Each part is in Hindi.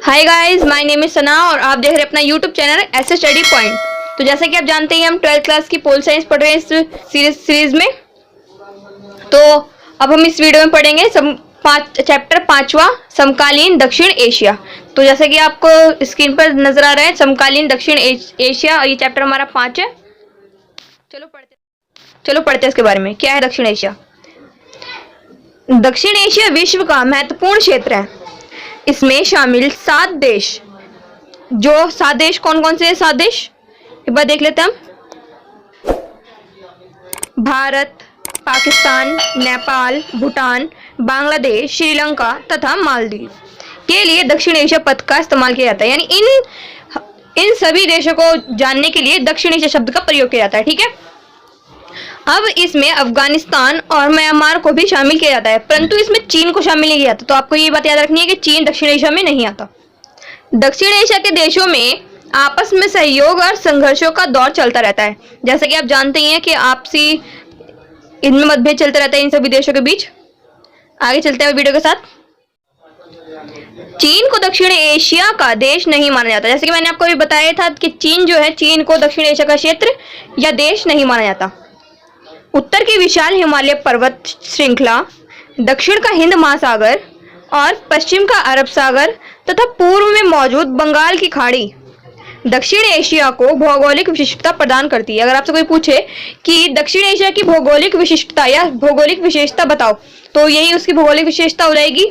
Hi guys, my name is Sana और आप देख रहे हैं अपना YouTube channel Ace study point. तो जैसा कि आप जानते हैं हम 12th क्लास की पोल साइंस पढ़ रहे हैं इस सीरीज में। तो अब हम इस वीडियो में पढ़ेंगे चैप्टर 5वां समकालीन दक्षिण एशिया। तो जैसा कि आपको स्क्रीन पर नजर आ रहा है समकालीन दक्षिण एशिया, ये चैप्टर हमारा 5 है। चलो पढ़ते हैं इसके बारे में। क्या है दक्षिण एशिया? दक्षिण एशिया विश्व का महत्वपूर्ण क्षेत्र है। इसमें शामिल 7 देश, जो 7 देश कौन कौन से हैं? 7 देश एक बार देख लेते हैं हम। भारत, पाकिस्तान, नेपाल, भूटान, बांग्लादेश, श्रीलंका तथा मालदीव के लिए दक्षिण एशिया पद का इस्तेमाल किया जाता है। यानी इन सभी देशों को जानने के लिए दक्षिण एशिया शब्द का प्रयोग किया जाता है। ठीक है। अब इसमें अफगानिस्तान और म्यांमार को भी शामिल किया जाता है, परंतु इसमें चीन को शामिल नहीं किया जाता। तो आपको ये बात याद रखनी है कि चीन दक्षिण एशिया में नहीं आता। दक्षिण एशिया के देशों में आपस में सहयोग और संघर्षों का दौर चलता रहता है। जैसा कि आप जानते ही हैं कि आपसी इनमें मतभेद चलता रहता है इन सभी देशों के बीच। आगे चलते हैं वीडियो के साथ। चीन को दक्षिण एशिया का देश नहीं माना जाता। जैसे कि मैंने आपको अभी बताया था कि चीन जो है, चीन को दक्षिण एशिया का क्षेत्र या देश नहीं माना जाता। उत्तर की विशाल हिमालय पर्वत श्रृंखला, दक्षिण का हिंद महासागर और पश्चिम का अरब सागर तथा पूर्व में मौजूद बंगाल की खाड़ी दक्षिण एशिया को भौगोलिक विशिष्टता प्रदान करती है। अगर आपसे कोई पूछे कि दक्षिण एशिया की भौगोलिक विशिष्टता या भौगोलिक विशेषता बताओ, तो यही उसकी भौगोलिक विशेषता हो जाएगी।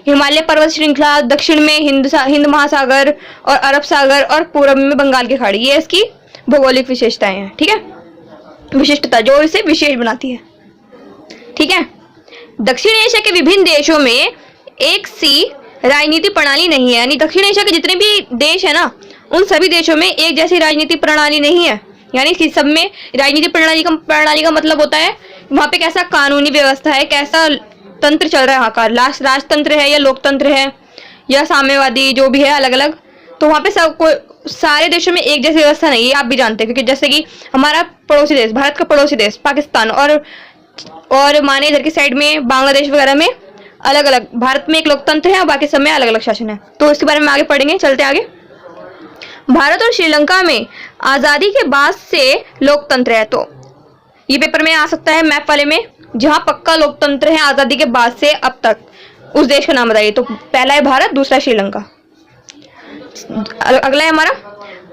हिमालय पर्वत श्रृंखला, दक्षिण में हिंद महासागर और अरब सागर और पूर्व में बंगाल की खाड़ी, ये इसकी भौगोलिक विशेषताएं हैं। ठीक है, विशिष्टता जो इसे विशेष बनाती है। ठीक है। दक्षिण एशिया के विभिन्न देशों में एक सी राजनीति प्रणाली नहीं है। यानी दक्षिण एशिया के जितने भी देश है ना, उन सभी देशों में एक जैसी राजनीति प्रणाली नहीं है। यानी कि सब में राजनीति प्रणाली का मतलब होता है वहां पे कैसा कानूनी व्यवस्था है, कैसा तंत्र चल रहा है, वहां का राजतंत्र है या लोकतंत्र है या साम्यवादी, जो भी है अलग अलग। तो वहां पे सारे देशों में एक जैसी व्यवस्था नहीं है, आप भी जानते हैं। क्योंकि जैसे कि हमारा पड़ोसी देश, भारत का पड़ोसी देश पाकिस्तान और माने इधर की साइड में बांग्लादेश वगैरह में अलग अलग, भारत में एक लोकतंत्र है और बाकी सब में अलग अलग शासन है। तो इसके बारे में आगे पढ़ेंगे। चलते आगे। भारत और श्रीलंका में आजादी के बाद से लोकतंत्र है। तो ये पेपर में आ सकता है मैप वाले में, जहां पक्का लोकतंत्र है आजादी के बाद से अब तक, उस देश का नाम बताइए। तो पहला है भारत, दूसरा श्रीलंका। अगला है हमारा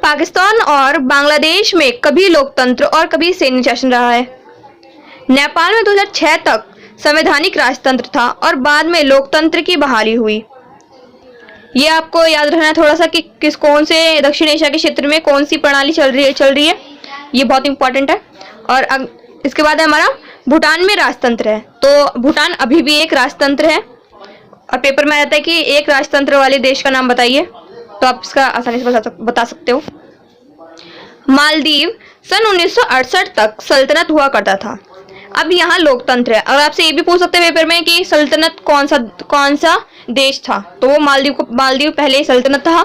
पाकिस्तान और बांग्लादेश में कभी लोकतंत्र और कभी सैन्य शासन रहा है। नेपाल में 2006 तक संवैधानिक राजतंत्र था और बाद में लोकतंत्र की बहाली हुई। ये आपको याद रखना है थोड़ा सा कि कौन से दक्षिण एशिया के क्षेत्र में कौन सी प्रणाली चल रही है। ये बहुत इंपॉर्टेंट है। और इसके बाद है हमारा भूटान में राजतंत्र है। तो भूटान अभी भी एक राजतंत्र है और पेपर में आता है कि एक राजतंत्र वाले देश का नाम बताइए, तो आप इसका आसानी से बता सकते हो। मालदीव सन 1968 तक सल्तनत हुआ करता था, अब यहाँ लोकतंत्र है। और आपसे ये भी पूछ सकते हैं पेपर में कि सल्तनत कौन सा देश था, तो वो मालदीव पहले सल्तनत था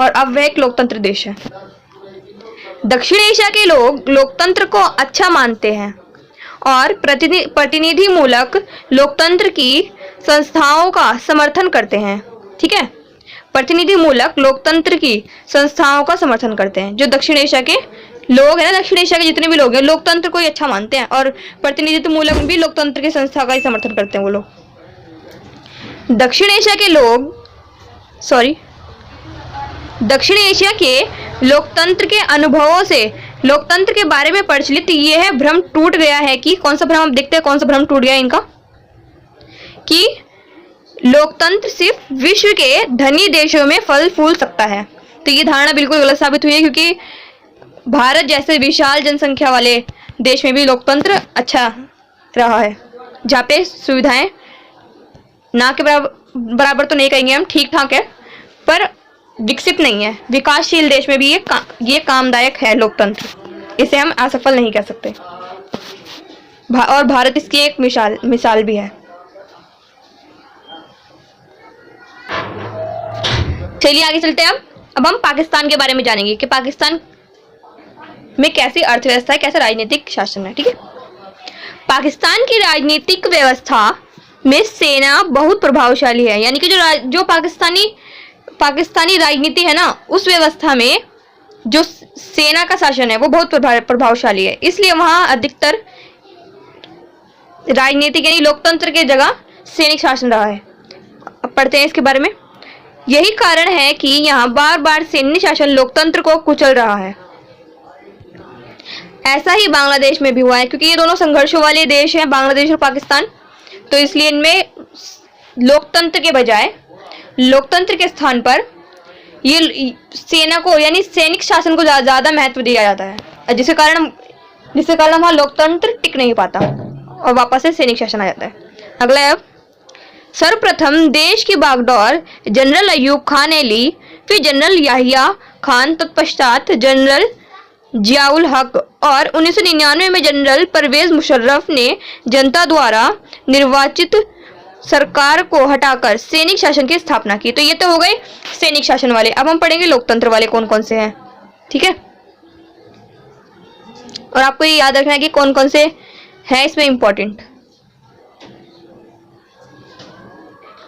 और अब वह एक लोकतंत्र देश है। दक्षिण एशिया के लोग लोकतंत्र को अच्छा मानते हैं और प्रतिनिधि मूलक लोकतंत्र की संस्थाओं का समर्थन करते हैं। ठीक है, प्रतिनिधि मूलक लोकतंत्र की संस्थाओं का समर्थन करते हैं। जो दक्षिण एशिया के लोग हैं ना, दक्षिण एशिया के जितने भी लोग हैं, लोकतंत्र को ही अच्छा मानते हैं और प्रतिनिधित्व मूलक भी लोकतंत्र की संस्था का ही समर्थन करते हैं वो लोग। दक्षिण एशिया के लोकतंत्र के अनुभवों से लोकतंत्र के बारे में प्रचलित यह भ्रम टूट गया है कि, कौन सा भ्रम? आप देखते हैं कौन सा भ्रम टूट गया इनका, कि लोकतंत्र सिर्फ विश्व के धनी देशों में फल फूल सकता है। तो ये धारणा बिल्कुल गलत साबित हुई है, क्योंकि भारत जैसे विशाल जनसंख्या वाले देश में भी लोकतंत्र अच्छा रहा है, जहाँ पे सुविधाएं ना के बराबर तो नहीं कहेंगे हम, ठीक ठाक है, पर विकसित नहीं है। विकासशील देश में भी ये कामदायक है लोकतंत्र, इसे हम असफल नहीं कह सकते। और भारत इसकी एक मिसाल भी है। चलिए आगे चलते हैं। अब हम पाकिस्तान के बारे में जानेंगे कि पाकिस्तान में कैसी अर्थव्यवस्था है, कैसा राजनीतिक शासन है। ठीक है, पाकिस्तान की राजनीतिक व्यवस्था में सेना बहुत प्रभावशाली है। यानी कि जो पाकिस्तानी पाकिस्तानी राजनीति है ना, उस व्यवस्था में जो सेना का शासन है वो बहुत प्रभावशाली है, इसलिए वहां अधिकतर राजनीतिक यानी लोकतंत्र की जगह सैनिक शासन रहा है। अब पढ़ते हैं इसके बारे में। यही कारण है कि यहाँ बार बार सैन्य शासन लोकतंत्र को कुचल रहा है। ऐसा ही बांग्लादेश में भी हुआ है, क्योंकि ये दोनों संघर्षों वाले देश हैं, बांग्लादेश और पाकिस्तान, तो इसलिए इनमें लोकतंत्र के बजाय लोकतंत्र के स्थान पर ये सेना को यानी सैनिक शासन को ज्यादा महत्व दिया जाता है, जिसके कारण वहां लोकतंत्र टिक नहीं पाता और वापस से सैनिक शासन आ जाता है। अगला है, अब सर्वप्रथम देश की बागडोर जनरल अयूब खान ने ली, फिर जनरल याहिया खान, तत्पश्चात जनरल जियाउल हक और 1999 में जनरल परवेज मुशर्रफ ने जनता द्वारा निर्वाचित सरकार को हटाकर सैनिक शासन की स्थापना की। तो ये तो हो गए सैनिक शासन वाले। अब हम पढ़ेंगे लोकतंत्र वाले कौन कौन से हैं, ठीक है। और आपको ये याद रखना है कि कौन कौन से हैं इसमें इंपॉर्टेंट।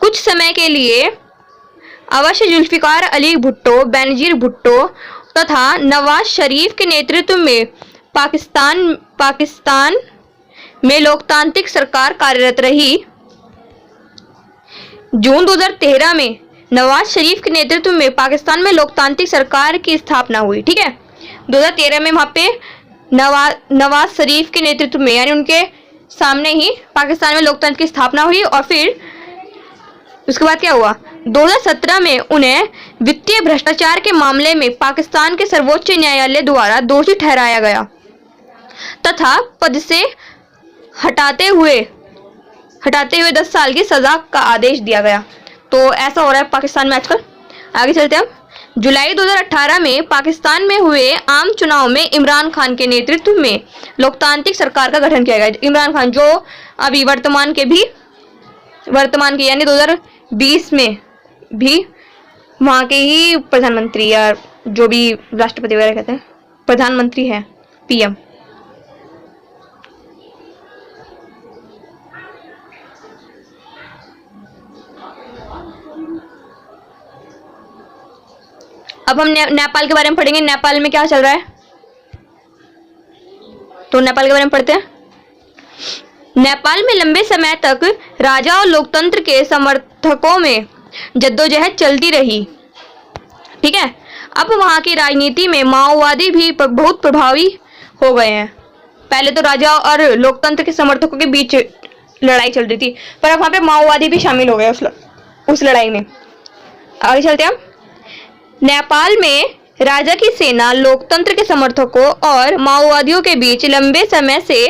कुछ समय के लिए अवश्य जुल्फिकार अली भुट्टो, बेनजीर भुट्टो तथा नवाज शरीफ के नेतृत्व में पाकिस्तान में लोकतांत्रिक सरकार कार्यरत रही। जून 2013 में नवाज शरीफ के नेतृत्व में पाकिस्तान में लोकतांत्रिक सरकार की स्थापना हुई, ठीक है। 2013 में वहां पे नवाज शरीफ के नेतृत्व में यानी उनके सामने ही पाकिस्तान में लोकतंत्र की स्थापना हुई। और फिर उसके बाद क्या हुआ, 2017 में उन्हें वित्तीय भ्रष्टाचार के मामले में पाकिस्तान के सर्वोच्च न्यायालय द्वारा दोषी ठहराया गया तथा पद से हटाते हुए 10 साल की सजा का आदेश दिया गया। तो ऐसा हो रहा है पाकिस्तान में आजकल। आगे चलते हैं। जुलाई 2018 में पाकिस्तान में हुए आम चुनाव में इमरान खान के नेतृत्व में लोकतांत्रिक सरकार का गठन किया गया। इमरान खान जो अभी वर्तमान के यानी 2020 में भी वहाँ के ही प्रधानमंत्री या जो भी राष्ट्रपति वगैरह कहते हैं, प्रधानमंत्री है, पीएम। अब हम नेपाल के बारे में पढ़ेंगे। नेपाल में क्या चल रहा है, तो नेपाल के बारे में पढ़ते हैं। नेपाल में लंबे समय तक राजा और लोकतंत्र के समर्थकों में जद्दोजहद चलती रही, ठीक है। अब वहां की राजनीति में माओवादी भी बहुत प्रभावी हो गए हैं। पहले तो राजा और लोकतंत्र के समर्थकों के बीच लड़ाई चल रही थी, पर अब वहां पे माओवादी भी शामिल हो गए उस लड़ाई में। आगे चलते हैं। नेपाल में राजा की सेना, लोकतंत्र के समर्थकों और माओवादियों के बीच लंबे समय से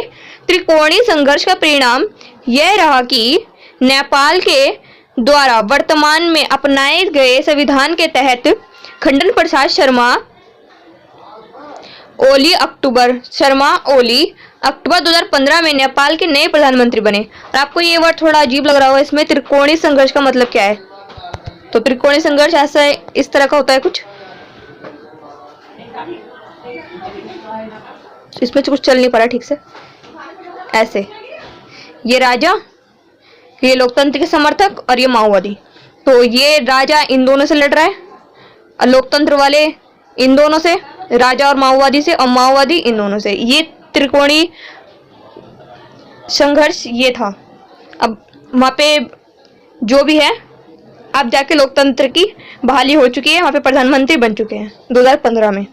त्रिकोणीय संघर्ष का परिणाम यह रहा कि नेपाल के द्वारा वर्तमान में अपनाए गए संविधान के तहत खंडन प्रसाद शर्मा ओली अक्टूबर 2015 में नेपाल के नए प्रधानमंत्री बने। और आपको ये वर्ड थोड़ा अजीब लग रहा होगा, इसमें त्रिकोणीय संघर्ष का मतलब क्या है। तो त्रिकोणीय संघर्ष ऐसा इस तरह का होता है कुछ, इसमें कुछ चल नहीं पा रहा ठीक से। ऐसे ये राजा, ये लोकतंत्र के समर्थक और ये माओवादी। तो ये राजा इन दोनों से लड़ रहा है और लोकतंत्र वाले इन दोनों से, राजा और माओवादी से, और माओवादी इन दोनों से। ये त्रिकोणीय संघर्ष ये था। अब वहां पे जो भी है, अब जाके लोकतंत्र की बहाली हो चुकी है, वहां पे प्रधानमंत्री बन चुके हैं 2015 में।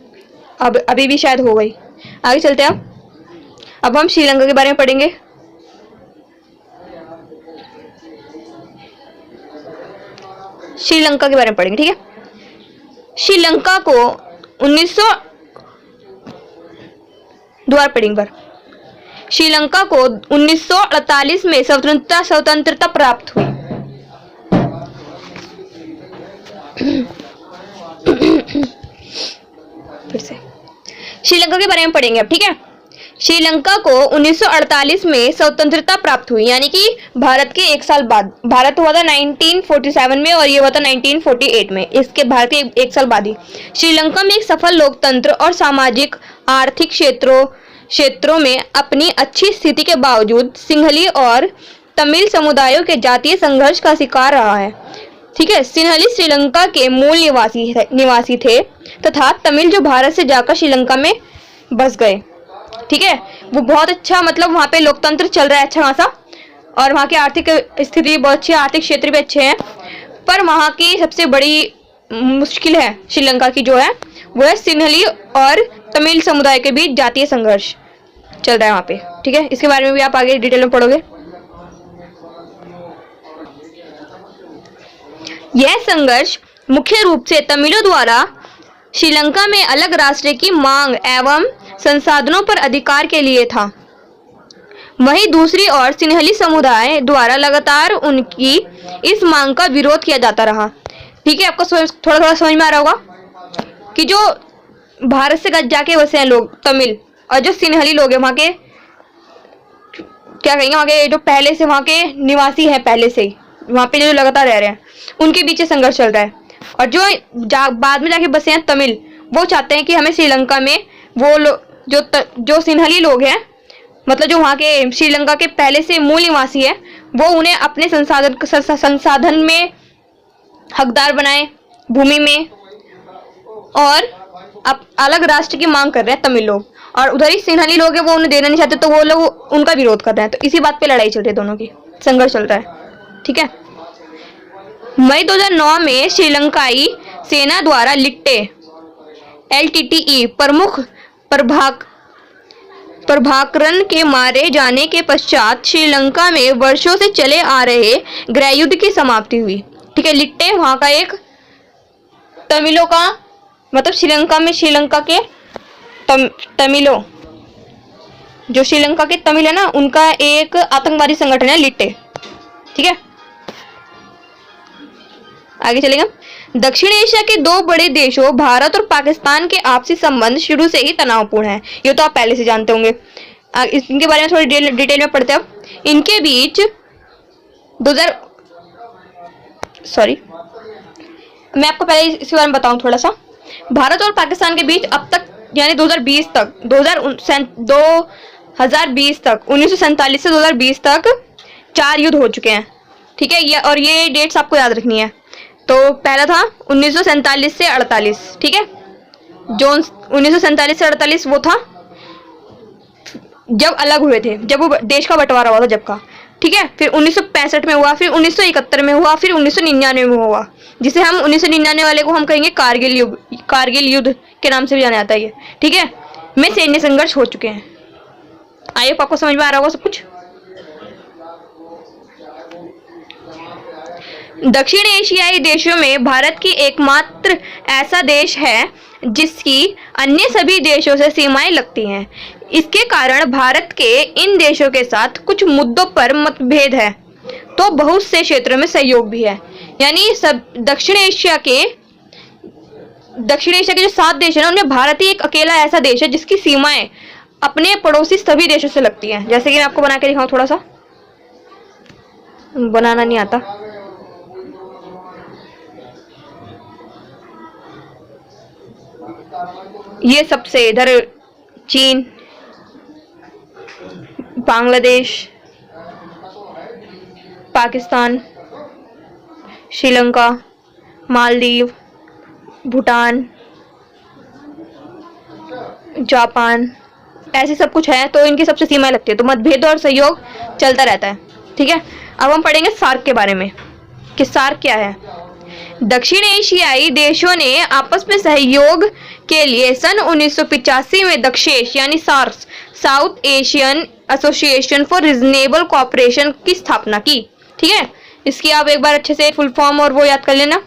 अब अभी भी शायद हो गई। आगे चलते हैं। अब हम श्रीलंका के बारे में पढ़ेंगे। श्रीलंका के बारे में पढ़ेंगे, ठीक है। श्रीलंका को 1948 में स्वतंत्रता प्राप्त हुई। फिर से श्रीलंका के बारे में पढ़ेंगे अब, ठीक है। श्रीलंका को 1948 में स्वतंत्रता प्राप्त हुई, यानी कि भारत के 1 साल बाद। भारत हुआ था 1947 में और ये हुआ था 1948 में। इसके भारत के 1 साल बाद ही श्रीलंका में एक सफल लोकतंत्र और सामाजिक आर्थिक क्षेत्रों में अपनी अच्छी स्थिति के बावजूद सिंहली और तमिल समुदायों के जातीय संघर्ष का शिकार रहा है। ठीक है, सिंहली श्रीलंका के मूल निवासी थे तथा तमिल जो भारत से जाकर श्रीलंका में बस गए। ठीक है, वो बहुत अच्छा, मतलब वहाँ पे लोकतंत्र चल रहा है अच्छा खासा, और वहाँ की आर्थिक स्थिति बहुत अच्छी है, आर्थिक क्षेत्र भी अच्छे हैं। पर वहाँ की सबसे बड़ी मुश्किल है श्रीलंका की जो है वो है सिंहली और तमिल समुदाय के बीच जातीय संघर्ष चल रहा है वहाँ पे। ठीक है, इसके बारे में भी आप आगे डिटेल में पढ़ोगे। यह संघर्ष मुख्य रूप से तमिलों द्वारा श्रीलंका में अलग राष्ट्र की मांग एवं संसाधनों पर अधिकार के लिए था। वहीं दूसरी ओर सिंहली समुदाय द्वारा लगातार उनकी इस मांग का विरोध किया जाता रहा। ठीक है, आपको थोड़ा थोड़ा समझ में आ रहा होगा कि जो भारत से जाके बसे हैं लोग तमिल, और जो सिंहली लोग हैं वहाँ के क्या कहेंगे, वहाँ के जो पहले से वहाँ के निवासी हैं, पहले से ही वहाँ पे जो लगातार रह रहे हैं, उनके बीच संघर्ष चल रहा है। और जो बाद में जाके बसे हैं तमिल, वो चाहते हैं कि हमें श्रीलंका में वो जो सिंहली लोग हैं, मतलब जो वहाँ के श्रीलंका के पहले से मूल निवासी है, वो उन्हें अपने संसाधन में हकदार बनाए, भूमि में, और अलग राष्ट्र की मांग कर रहे हैं तमिल लोग, और उधर ही सिंहली लोग हैं वो उन्हें देना नहीं चाहते, तो वो लोग उनका विरोध कर रहे हैं। तो इसी बात पे लड़ाई चल रही है, दोनों की संघर्ष चल रहा है। ठीक है, मई 2009 में श्रीलंकाई सेना द्वारा लिट्टे LTTE प्रमुख प्रभाकरण के मारे जाने के पश्चात श्रीलंका में वर्षों से चले आ रहे गृहयुद्ध की समाप्ति हुई। ठीक है, लिट्टे वहां का एक तमिलों का, मतलब श्रीलंका के तमिलों, जो श्रीलंका के तमिल है ना, उनका एक आतंकवादी संगठन है लिट्टे। ठीक है, आगे चलेंगे। दक्षिण एशिया के दो बड़े देशों भारत और पाकिस्तान के आपसी संबंध शुरू से ही तनावपूर्ण है, ये तो आप पहले से जानते होंगे। इनके बारे में थोड़ी डिटेल में पढ़ते हैं। इनके बीच मैं आपको पहले इसके बारे में बताऊं थोड़ा सा। भारत और पाकिस्तान के बीच अब तक यानी 2020 तक 1947 से 2020 तक 4 युद्ध हो चुके हैं। ठीक है, और ये डेट्स आपको याद रखनी है। तो पहला था 1947 से 48। ठीक है, जो 1947 से 48 वो था जब अलग हुए थे, जब वो देश का बंटवारा हुआ था जब का। ठीक है, फिर 1965 में हुआ, फिर 1971 में हुआ, फिर 1999 में हुआ, जिसे हम 1999 वाले को हम कहेंगे कारगिल युद्ध के नाम से भी जाना जाता है ये। ठीक है, में सैन्य संघर्ष हो चुके हैं। आइए, आपको समझ में आ रहा होगा सब कुछ। दक्षिण एशियाई देशों में भारत की एकमात्र ऐसा देश है जिसकी अन्य सभी देशों से सीमाएं लगती हैं। इसके कारण भारत के इन देशों के साथ कुछ मुद्दों पर मतभेद है, तो बहुत से क्षेत्रों में सहयोग भी है। यानी सब दक्षिण एशिया के जो 7 देश है ना, उनमें भारत ही एक अकेला ऐसा देश है जिसकी सीमाएं अपने पड़ोसी सभी देशों से लगती हैं। जैसे कि मैं आपको बना के दिखाऊं, थोड़ा सा बनाना नहीं आता। ये सबसे इधर चीन, बांग्लादेश, पाकिस्तान, श्रीलंका, मालदीव, भूटान, जापान, ऐसे सब कुछ है। तो इनकी सबसे सीमाएं लगती है, तो मतभेद और सहयोग चलता रहता है। ठीक है, अब हम पढ़ेंगे सार्क के बारे में कि सार्क क्या है। दक्षिण एशियाई देशों ने आपस में सहयोग के लिए सन 1985 में दक्षेश यानी SAARC, South Asian Association for Reasonable Cooperation की स्थापना की। ठीक है, इसकी आप एक बार अच्छे से फुल फॉर्म और वो याद कर लेना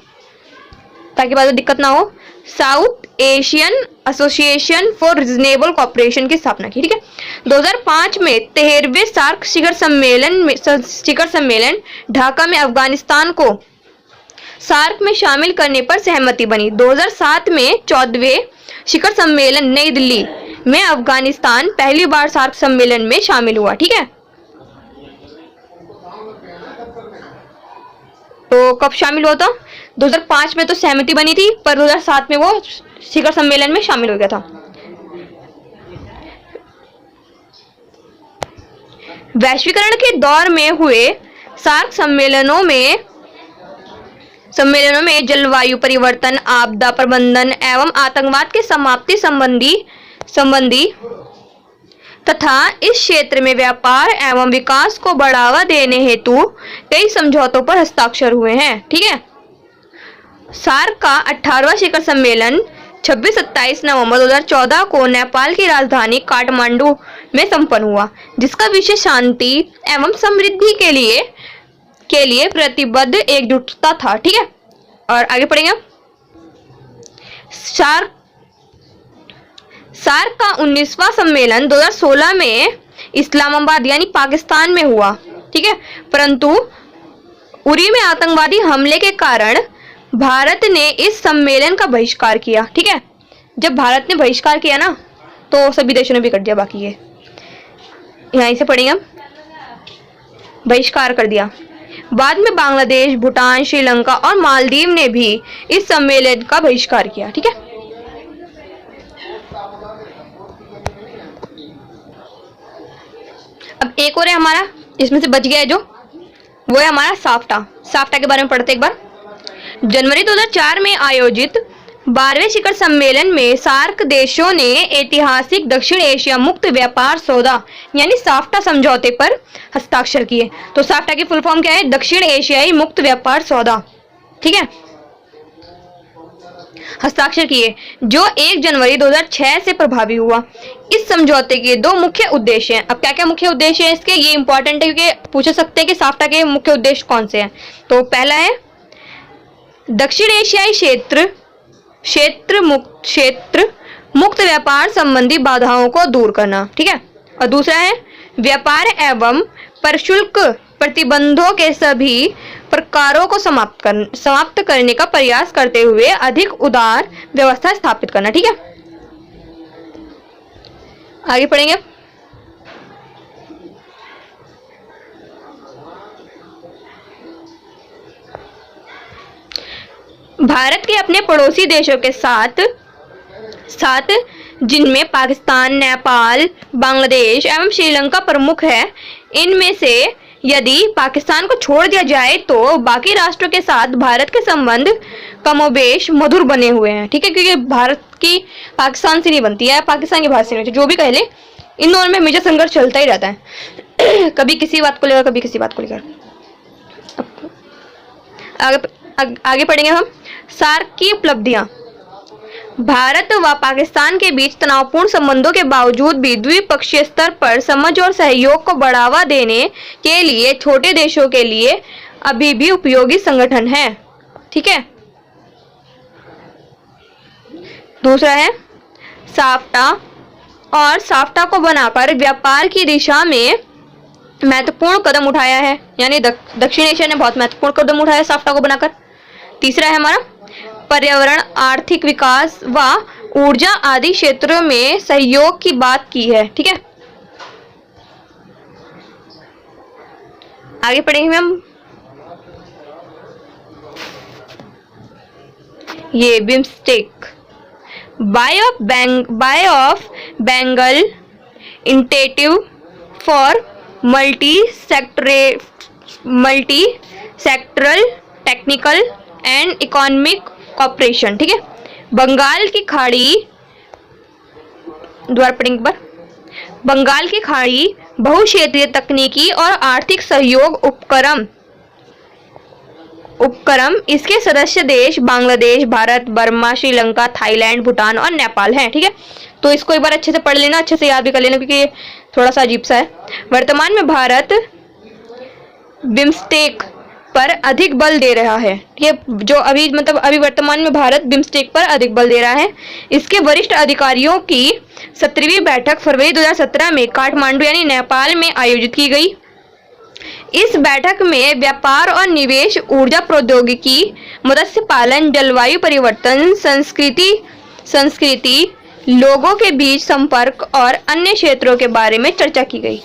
ताकि बाद में दिक्कत ना हो। South Asian Association for Reasonable Cooperation की स्थापना की। ठीक है, 2005 में 13वें सार्क शिखर सम्मेलन ढाका में अफगानिस्तान को सार्क में शामिल करने पर सहमति बनी। 2007 में 14वें शिखर सम्मेलन नई दिल्ली में अफगानिस्तान पहली बार सार्क सम्मेलन में शामिल हुआ। ठीक है, तो कब शामिल हुआ था? 2005 में तो सहमति बनी थी, पर 2007 में वो शिखर सम्मेलन में शामिल हो गया था। वैश्वीकरण के दौर में हुए सार्क सम्मेलनों में सम्मेलनों में जलवायु परिवर्तन, आपदा प्रबंधन एवं आतंकवाद के समाप्ति संबंधी तथा इस क्षेत्र में व्यापार एवं विकास को बढ़ावा देने हेतु कई समझौतों पर हस्ताक्षर हुए हैं। ठीक है। सार्क का 18वां शिखर सम्मेलन 26-27 नवंबर 2014 को नेपाल की राजधानी काठमांडू में संपन्न हुआ, जिसका विषय शांति एवं समृद्धि के लिए प्रतिबद्ध एकजुटता था। ठीक है। और आगे पढ़ेंगे। सार्क का 19वां सम्मेलन 2016 में इस्लामाबाद यानी पाकिस्तान में हुआ। ठीक है। परंतु उरी में आतंकवादी हमले के कारण भारत ने इस सम्मेलन का बहिष्कार किया। ठीक है। जब भारत ने बहिष्कार किया ना, तो सभी देशों ने भी कर दिया। बाकी ये यहीं से पढ़ेंगे हम, बहिष्कार कर दिया। बाद में बांग्लादेश, भूटान, श्रीलंका और मालदीव ने भी इस सम्मेलन का बहिष्कार किया। ठीक है। अब एक और है हमारा, इसमें से बच गया है जो, वो है हमारा साफ्टा। साफ्टा के बारे में पढ़ते एक बार। जनवरी 2004 में आयोजित 12वें शिखर सम्मेलन में सार्क देशों ने ऐतिहासिक दक्षिण एशिया मुक्त व्यापार सौदा यानी साफ्टा समझौते पर हस्ताक्षर किए। तो साफ्टा की फुल फॉर्म क्या है? दक्षिण एशियाई मुक्त व्यापार सौदा। ठीक है। हस्ताक्षर किए, जो 1 जनवरी 2006 से प्रभावी हुआ। इस समझौते के 2 मुख्य उद्देश्य हैं। अब क्या क्या मुख्य उद्देश्य हैं इसके, ये इंपॉर्टेंट है क्योंकि पूछ सकते हैं कि साफ्टा के मुख्य उद्देश्य कौन से हैं। तो पहला है दक्षिण एशियाई क्षेत्र मुक्त व्यापार संबंधी बाधाओं को दूर करना। ठीक है। और दूसरा है व्यापार एवं प्रशुल्क प्रतिबंधों के सभी प्रकारों को समाप्त करने का प्रयास करते हुए अधिक उदार व्यवस्था स्थापित करना। ठीक है। आगे पढ़ेंगे। भारत के अपने पड़ोसी देशों के साथ जिनमें पाकिस्तान, नेपाल, बांग्लादेश एवं श्रीलंका प्रमुख है, इनमें से यदि पाकिस्तान को छोड़ दिया जाए तो बाकी राष्ट्रों के साथ भारत के संबंध कमोबेश मधुर बने हुए हैं। ठीक है। क्योंकि भारत की पाकिस्तान से नहीं बनती है, पाकिस्तान की भारत से नहीं बनती, जो भी कह ले, इन दोनों में हमेशा संघर्ष चलता ही रहता है। कभी किसी बात को लेकर, कभी किसी बात को लेकर। आगे पढ़ेंगे हम। सार्क की उपलब्धियां। भारत व पाकिस्तान के बीच तनावपूर्ण संबंधों के बावजूद भी द्विपक्षीय स्तर पर समझ और सहयोग को बढ़ावा देने के लिए छोटे देशों के लिए अभी भी उपयोगी संगठन है। ठीक है। दूसरा है साफ्टा, और साफ्टा को बनाकर व्यापार की दिशा में महत्वपूर्ण कदम उठाया है, यानी दक्षिण एशिया ने बहुत महत्वपूर्ण कदम उठाया साफ्टा को बनाकर। तीसरा है हमारा पर्यावरण, आर्थिक विकास व ऊर्जा आदि क्षेत्रों में सहयोग की बात की है। ठीक है। आगे पढ़ेंगे हम। ये BIMSTEC, bay of Bengal initiative for multi sectoral technical and economic cooperation. ठीक है। बंगाल की खाड़ी, द्वारा पढ़ेंगे एक बार। बंगाल की खाड़ी बहुक्षेत्रीय तकनीकी और आर्थिक सहयोग उपक्रम इसके सदस्य देश बांग्लादेश, भारत, बर्मा, श्रीलंका, थाईलैंड, भूटान और नेपाल हैं। ठीक है। तो इसको एक बार अच्छे से पढ़ लेना, अच्छे से याद भी कर लेना, क्योंकि थोड़ा सा अजीब सा है। वर्तमान में भारत बिम्स्टेक पर अधिक बल दे रहा है। ये जो अभी वर्तमान में भारत बिम्स्टेक पर अधिक बल दे रहा है। इसके वरिष्ठ अधिकारियों की 17वीं बैठक फरवरी 2017 में काठमांडू यानी नेपाल में आयोजित की गई। इस बैठक में व्यापार और निवेश, ऊर्जा प्रौद्योगिकी, मत्स्य पालन, जलवायु परिवर्तन, संस्कृति, लोगों के बीच संपर्क और अन्य क्षेत्रों के बारे में चर्चा की गई।